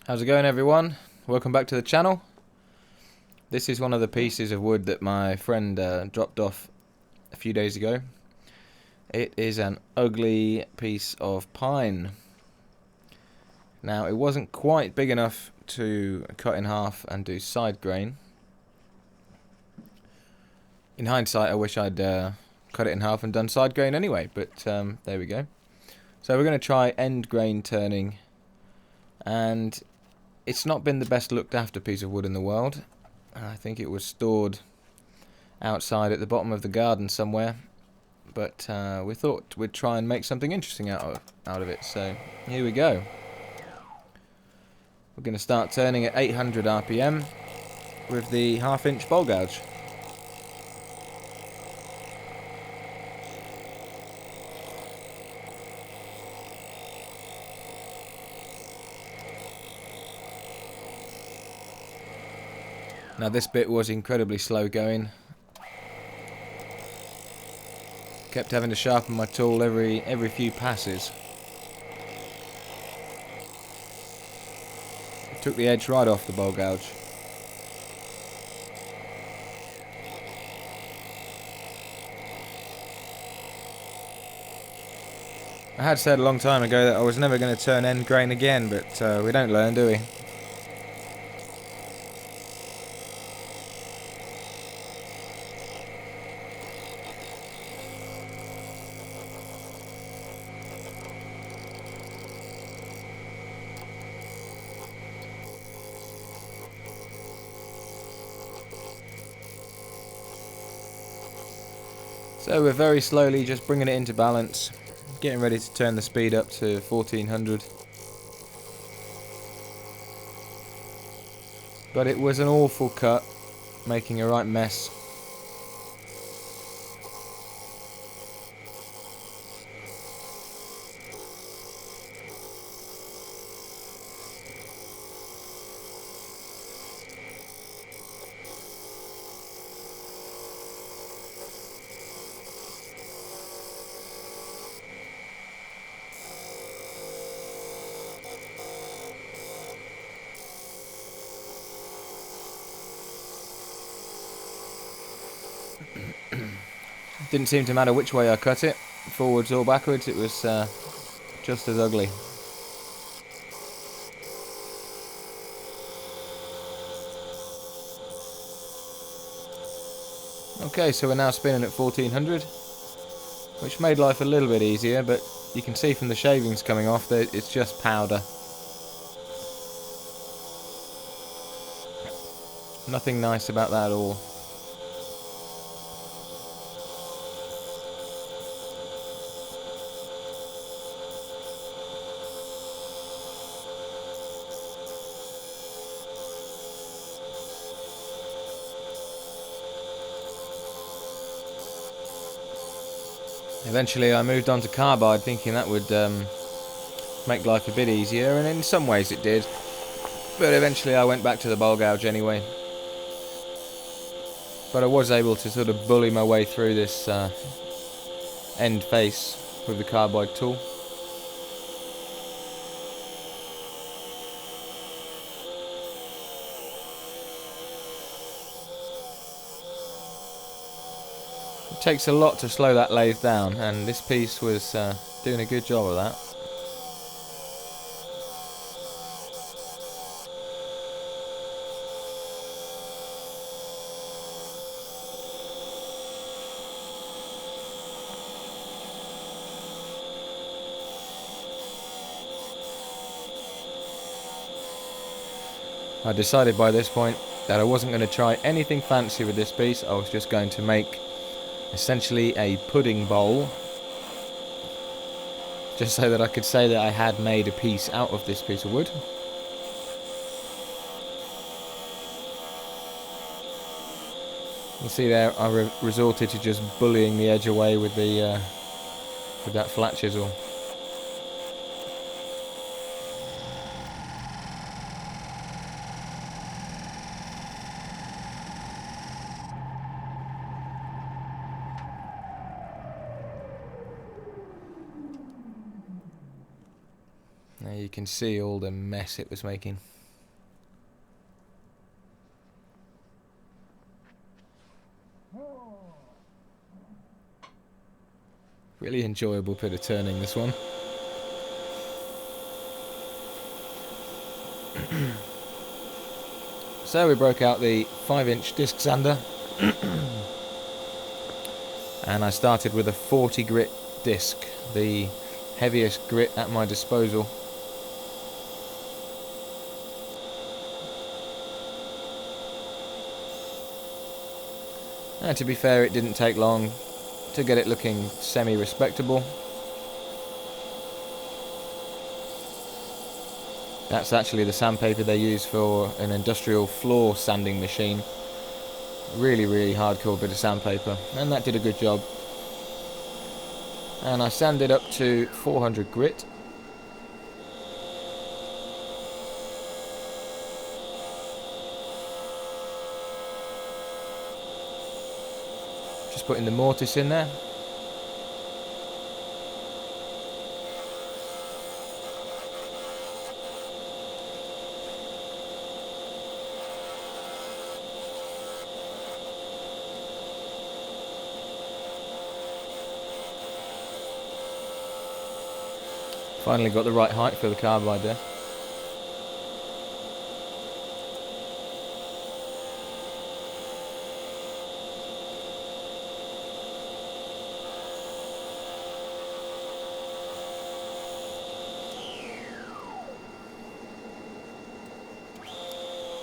How's it going, everyone? Welcome back to the channel. This is one of the pieces of wood that my friend dropped off a few days ago. It is an ugly piece of pine. Now, it wasn't quite big enough to cut in half and do side grain. In hindsight, I wish I'd cut it in half and done side grain anyway, but there we go. So we're going to try end grain turning, and it's not been the best looked after piece of wood in the world. I think it was stored outside at the bottom of the garden somewhere, but we thought we'd try and make something interesting out of it. So here we go. We're going to start turning at 800 RPM with the 1/2 inch bowl gouge. Now this bit was incredibly slow going. Kept having to sharpen my tool every few passes. It took the edge right off the bowl gouge. I had said a long time ago that I was never going to turn end grain again, but we don't learn, do we? So we're very slowly just bringing it into balance, getting ready to turn the speed up to 1400. But it was an awful cut, making a right mess. Didn't seem to matter which way I cut it, forwards or backwards, it was just as ugly. Okay, so we're now spinning at 1400, which made life a little bit easier, but you can see from the shavings coming off that it's just powder. Nothing nice about that at all. Eventually I moved on to carbide, thinking that would make life a bit easier, and in some ways it did. But eventually I went back to the bowl gouge anyway. But I was able to sort of bully my way through this end face with the carbide tool. It takes a lot to slow that lathe down, and this piece was doing a good job of that. I decided by this point that I wasn't going to try anything fancy with this piece. I was just going to make essentially a pudding bowl, just so that I could say that I had made a piece out of this piece of wood. You see there, I resorted to just bullying the edge away with that flat chisel. Now you can see all the mess it was making. Really enjoyable bit of turning, this one. So we broke out the 5-inch disc sander and I started with a 40 grit disc, the heaviest grit at my disposal. And to be fair, it didn't take long to get it looking semi-respectable. That's actually the sandpaper they use for an industrial floor sanding machine. Really, really hardcore bit of sandpaper, and that did a good job. And I sanded up to 400 grit. Just putting the mortise in there. Finally got the right height for the carbide there.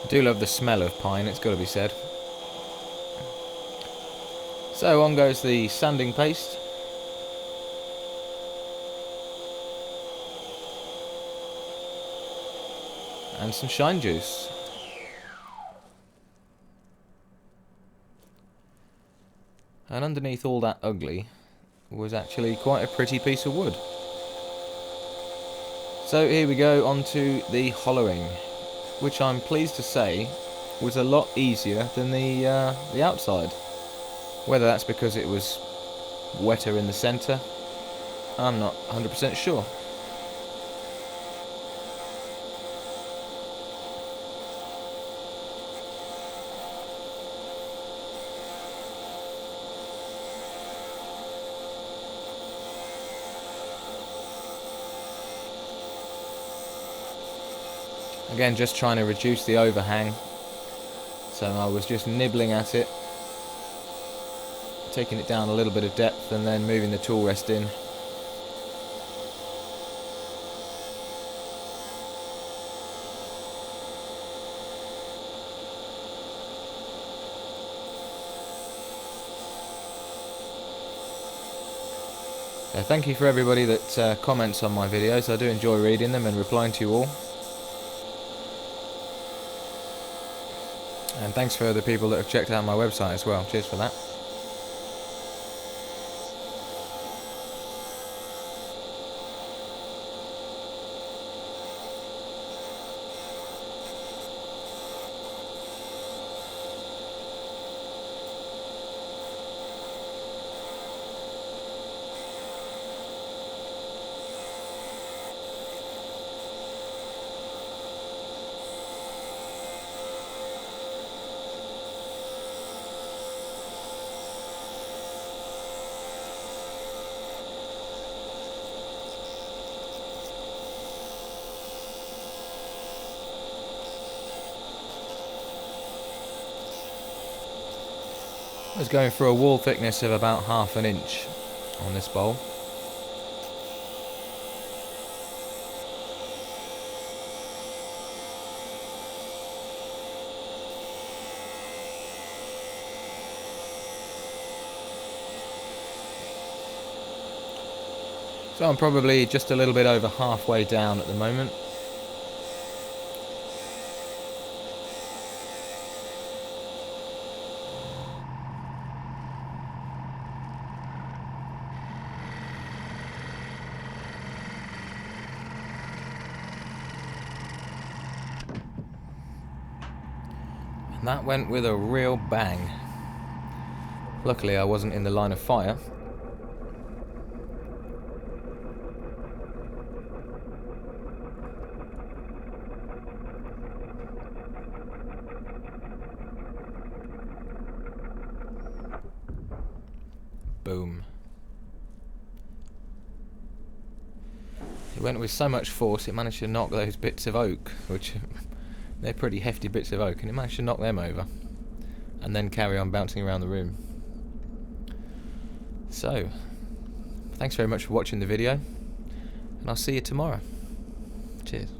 I do love the smell of pine, it's got to be said. So on goes the sanding paste. And some shine juice. And underneath all that ugly was actually quite a pretty piece of wood. So here we go on to the hollowing, which I'm pleased to say was a lot easier than the outside. Whether that's because it was wetter in the centre, I'm not 100% sure. Again, just trying to reduce the overhang, so I was just nibbling at it, taking it down a little bit of depth and then moving the tool rest in. So thank you for everybody that comments on my videos. I do enjoy reading them and replying to you all. And thanks for the people that have checked out my website as well. Cheers for that. I was going for a wall thickness of about 1/2 inch on this bowl. So I'm probably just a little bit over halfway down at the moment. And that went with a real bang. Luckily I wasn't in the line of fire. Boom. went with so much force it managed to knock those bits of oak, which they're pretty hefty bits of oak, and it managed to knock them over and then carry on bouncing around the room. So, thanks very much for watching the video, and I'll see you tomorrow. Cheers.